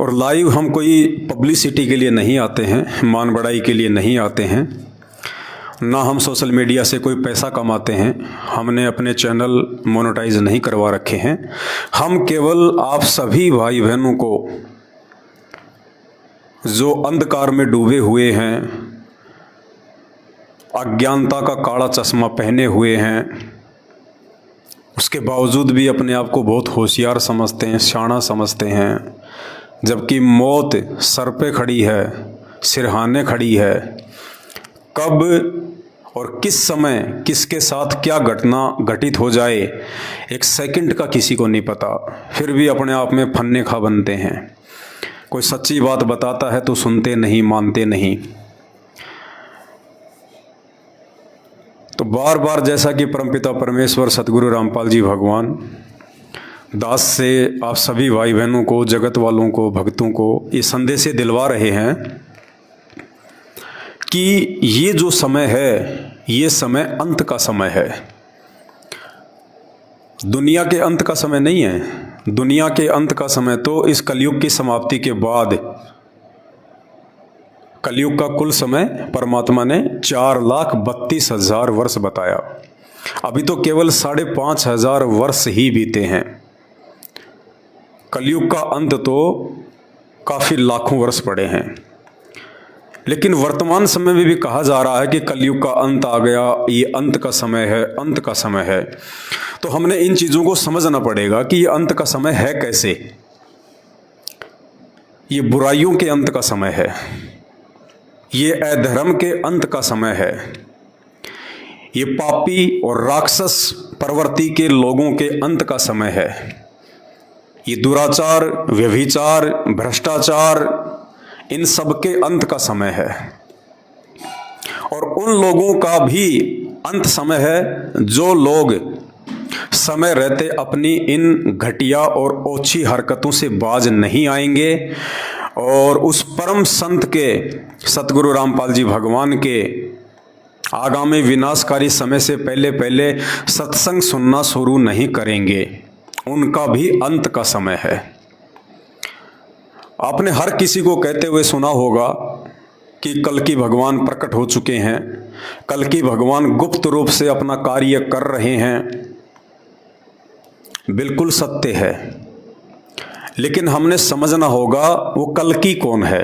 और लाइव हम कोई पब्लिसिटी के लिए नहीं आते हैं, मान बढ़ाई के लिए नहीं आते हैं, ना हम सोशल मीडिया से कोई पैसा कमाते हैं। हमने अपने चैनल मोनेटाइज नहीं करवा रखे हैं। हम केवल आप सभी भाई बहनों को जो अंधकार में डूबे हुए हैं, अज्ञानता का काला चश्मा पहने हुए हैं, उसके बावजूद भी अपने आप को बहुत होशियार समझते हैं, शाना समझते हैं, जबकि मौत सर पे खड़ी है, सिरहाने खड़ी है। कब और किस समय किसके साथ क्या घटना घटित हो जाए एक सेकंड का किसी को नहीं पता, फिर भी अपने आप में फन्ने खा बनते हैं। कोई सच्ची बात बताता है तो सुनते नहीं, मानते नहीं। तो बार बार जैसा कि परमपिता परमेश्वर सतगुरु रामपाल जी भगवान दास से आप सभी भाई बहनों को, जगत वालों को, भक्तों को ये संदेश दिलवा रहे हैं कि ये जो समय है, ये समय अंत का समय है। दुनिया के अंत का समय नहीं है। दुनिया के अंत का समय तो इस कलयुग की समाप्ति के बाद, कलयुग का कुल समय परमात्मा ने 4,32,000 वर्ष बताया। अभी तो केवल 5,500 वर्ष ही बीते हैं। कलयुग का अंत तो काफ़ी लाखों वर्ष पड़े हैं। लेकिन वर्तमान समय में भी कहा जा रहा है कि कलयुग का अंत आ गया, ये अंत का समय है, अंत का समय है। तो हमने इन चीज़ों को समझना पड़ेगा कि ये अंत का समय है कैसे। ये बुराइयों के अंत का समय है, ये अधर्म के अंत का समय है, ये पापी और राक्षस प्रवृत्ति के लोगों के अंत का समय है, ये दुराचार, व्यभिचार, भ्रष्टाचार, इन सब के अंत का समय है। और उन लोगों का भी अंत समय है जो लोग समय रहते अपनी इन घटिया और ओछी हरकतों से बाज नहीं आएंगे और उस परम संत के, सतगुरु रामपाल जी भगवान के आगामी विनाशकारी समय से पहले पहले सत्संग सुनना शुरू नहीं करेंगे। उनका भी अंत का समय है। आपने हर किसी को कहते हुए सुना होगा कि कल्कि भगवान प्रकट हो चुके हैं, कल्कि भगवान गुप्त रूप से अपना कार्य कर रहे हैं। बिल्कुल सत्य है, लेकिन हमने समझना होगा वो कल्कि कौन है।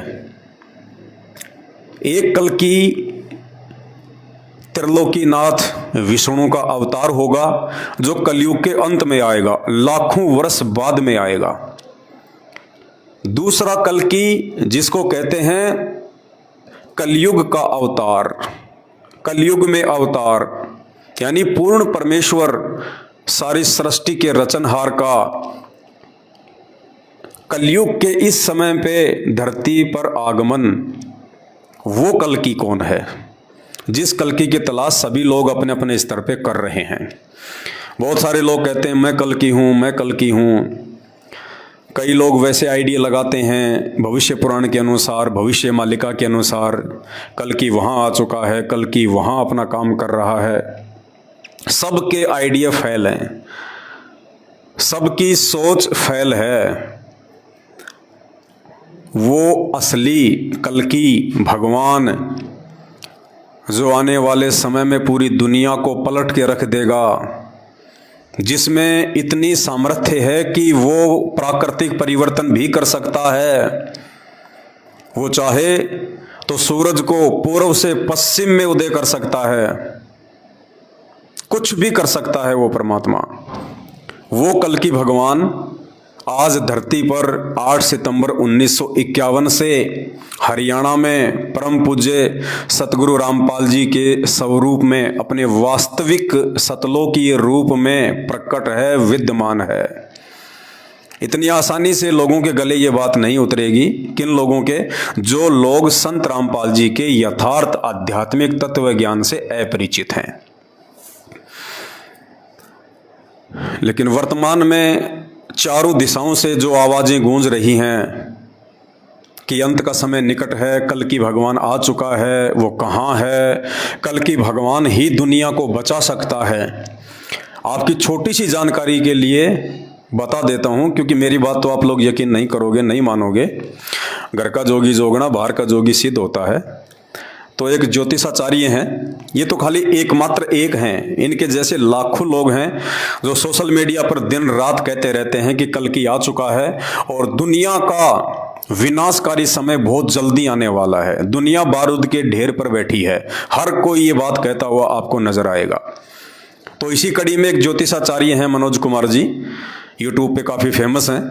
एक कल्कि त्रिलोकीनाथ विष्णु का अवतार होगा जो कलयुग के अंत में आएगा, लाखों वर्ष बाद में आएगा। दूसरा कल्कि जिसको कहते हैं कलयुग का अवतार, कलयुग में अवतार, यानी पूर्ण परमेश्वर सारी सृष्टि के रचनहार का कलयुग के इस समय पे धरती पर आगमन, वो कल्कि कौन है, जिस कल्कि की तलाश सभी लोग अपने अपने स्तर पे कर रहे हैं। बहुत सारे लोग कहते हैं मैं कल्कि हूँ, मैं कल्कि हूँ। कई लोग वैसे आइडिया लगाते हैं भविष्य पुराण के अनुसार, भविष्य मालिका के अनुसार, कल्कि वहाँ आ चुका है, कल्कि वहाँ अपना काम कर रहा है। सबके आइडिया फेल हैं, सबकी सोच फेल है। वो असली कल्कि भगवान जो आने वाले समय में पूरी दुनिया को पलट के रख देगा, जिसमें इतनी सामर्थ्य है कि वो प्राकृतिक परिवर्तन भी कर सकता है। वो चाहे तो सूरज को पूर्व से पश्चिम में उदय कर सकता है, कुछ भी कर सकता है वो परमात्मा। वो कल्कि भगवान आज धरती पर 8 सितंबर 1951 से हरियाणा में परम पूज्य सतगुरु रामपाल जी के स्वरूप में, अपने वास्तविक सतलोकीय रूप में प्रकट है, विद्यमान है। इतनी आसानी से लोगों के गले ये बात नहीं उतरेगी। किन लोगों के? जो लोग संत रामपाल जी के यथार्थ आध्यात्मिक तत्व ज्ञान से अपरिचित हैं। लेकिन वर्तमान में चारों दिशाओं से जो आवाजें गूंज रही हैं कि अंत का समय निकट है, कल्कि भगवान आ चुका है, वो कहाँ है, कल्कि भगवान ही दुनिया को बचा सकता है। आपकी छोटी सी जानकारी के लिए बता देता हूँ, क्योंकि मेरी बात तो आप लोग यकीन नहीं करोगे, नहीं मानोगे। घर का जोगी जोगना, बाहर का जोगी सिद्ध होता है। तो एक ज्योतिषाचार्य हैं, ये तो खाली एकमात्र एक हैं, इनके जैसे लाखों लोग हैं जो सोशल मीडिया पर दिन रात कहते रहते हैं कि कल की आ चुका है और दुनिया का विनाशकारी समय बहुत जल्दी आने वाला है, दुनिया बारूद के ढेर पर बैठी है। हर कोई ये बात कहता हुआ आपको नजर आएगा। तो इसी कड़ी में एक ज्योतिषाचार्य हैं मनोज कुमार जी, यूट्यूब पे काफ़ी फेमस हैं,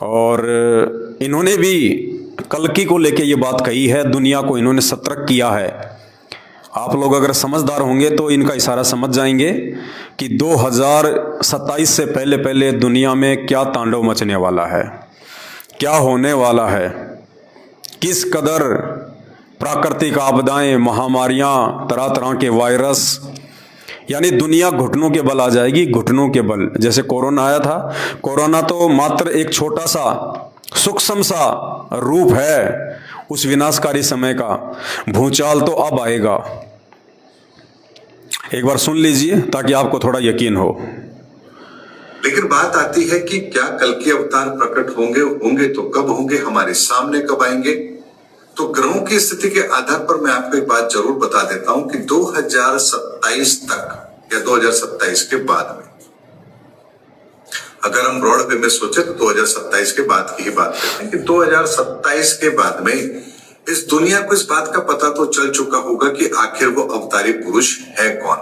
और इन्होंने भी कल्कि को लेके ये बात कही है, दुनिया को इन्होंने सतर्क किया है। आप लोग अगर समझदार होंगे तो इनका इशारा समझ जाएंगे कि 2027 से पहले पहले दुनिया में क्या तांडव मचने वाला है, क्या होने वाला है, किस कदर प्राकृतिक आपदाएं, महामारियां, तरह तरह के वायरस, यानी दुनिया घुटनों के बल आ जाएगी, घुटनों के बल। जैसे कोरोना आया था, कोरोना तो मात्र एक छोटा सा सूक्ष्म सा रूप है उस विनाशकारी समय का। भूचाल तो अब आएगा, एक बार सुन लीजिए ताकि आपको थोड़ा यकीन हो। लेकिन बात आती है कि क्या कल के अवतार प्रकट होंगे तो कब होंगे, हमारे सामने कब आएंगे? तो ग्रहों की स्थिति के आधार पर मैं आपको एक बात जरूर बता देता हूं कि 2027 तक या 2027 के बाद में, अगर हम ब्रॉड वे में सोचे तो 2027 के बाद की ही बात करते हैं कि 2027 के बाद में इस दुनिया को इस बात का पता तो चल चुका होगा कि आखिर वो अवतारी पुरुष है कौन।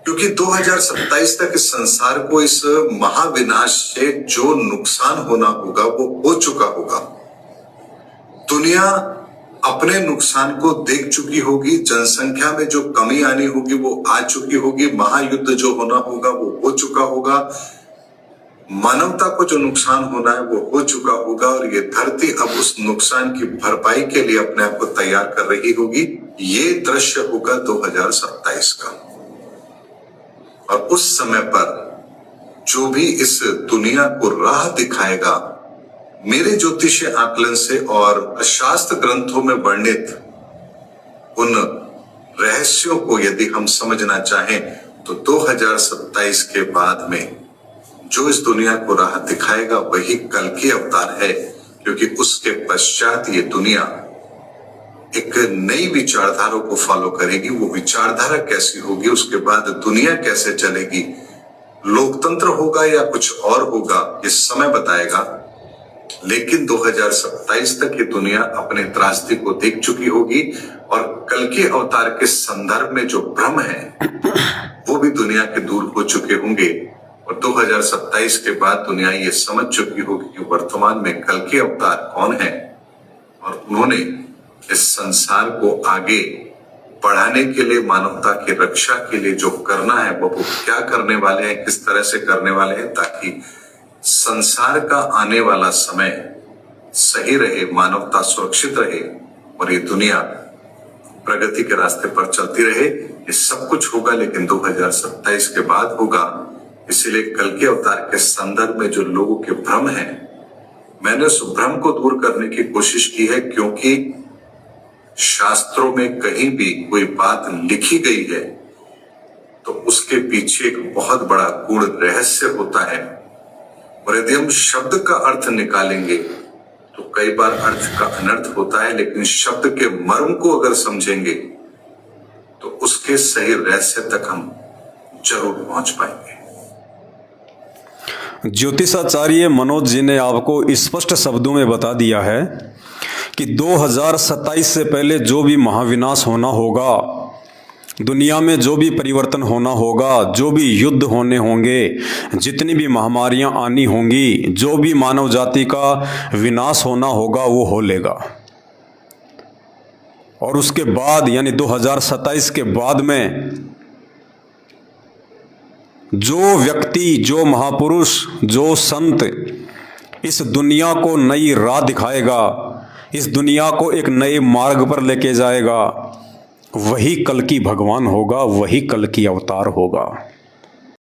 क्योंकि 2027 तक इस संसार को इस महाविनाश से जो नुकसान होना होगा वो हो चुका होगा। दुनिया अपने नुकसान को देख चुकी होगी, जनसंख्या में जो कमी आनी होगी वो आ चुकी होगी, महायुद्ध जो होना होगा वो हो चुका होगा, मानवता को जो नुकसान होना है वो हो चुका होगा, और ये धरती अब उस नुकसान की भरपाई के लिए अपने आप को तैयार कर रही होगी। ये दृश्य होगा 2027 का। और उस समय पर जो भी इस दुनिया को राह दिखाएगा, मेरे ज्योतिषीय आकलन से और शास्त्र ग्रंथों में वर्णित उन रहस्यों को यदि हम समझना चाहें तो 2027 के बाद में जो इस दुनिया को राह दिखाएगा वही कल्कि अवतार है। क्योंकि उसके पश्चात ये दुनिया एक नई विचारधारा को फॉलो करेगी। वो विचारधारा कैसी होगी, उसके बाद दुनिया कैसे चलेगी, लोकतंत्र होगा या कुछ और होगा, ये समय बताएगा। लेकिन 2027 तक ये दुनिया अपने त्रासदी को देख चुकी होगी, और कल्कि अवतार के संदर्भ में जो भ्रम है वो भी दुनिया के दूर हो चुके होंगे। और 2027 के बाद दुनिया ये समझ चुकी होगी कि वर्तमान में कल्कि अवतार कौन है, और उन्होंने इस संसार को आगे बढ़ाने के लिए, मानवता की रक्षा के लिए जो करना है वो क्या करने वाले हैं, किस तरह से करने वाले हैं, ताकि संसार का आने वाला समय सही रहे, मानवता सुरक्षित रहे और ये दुनिया प्रगति के रास्ते पर चलती रहे। ये सब कुछ होगा, लेकिन 2027 के बाद होगा। इसीलिए कल्कि अवतार के संदर्भ में जो लोगों के भ्रम है, मैंने उस भ्रम को दूर करने की कोशिश की है। क्योंकि शास्त्रों में कहीं भी कोई बात लिखी गई है तो उसके पीछे एक बहुत बड़ा गूढ़ रहस्य होता है, और यदि हम शब्द का अर्थ निकालेंगे तो कई बार अर्थ का अनर्थ होता है, लेकिन शब्द के मर्म को अगर समझेंगे तो उसके सही रहस्य तक हम जरूर पहुंच पाएंगे। ज्योतिषाचार्य मनोज जी ने आपको स्पष्ट शब्दों में बता दिया है कि 2027 से पहले जो भी महाविनाश होना होगा, दुनिया में जो भी परिवर्तन होना होगा, जो भी युद्ध होने होंगे, जितनी भी महामारियां आनी होंगी, जो भी मानव जाति का विनाश होना होगा वो हो लेगा। और उसके बाद यानी 2027 के बाद में जो व्यक्ति, जो महापुरुष, जो संत इस दुनिया को नई राह दिखाएगा, इस दुनिया को एक नए मार्ग पर लेके जाएगा, वही कल्कि भगवान होगा, वही कल्कि अवतार होगा।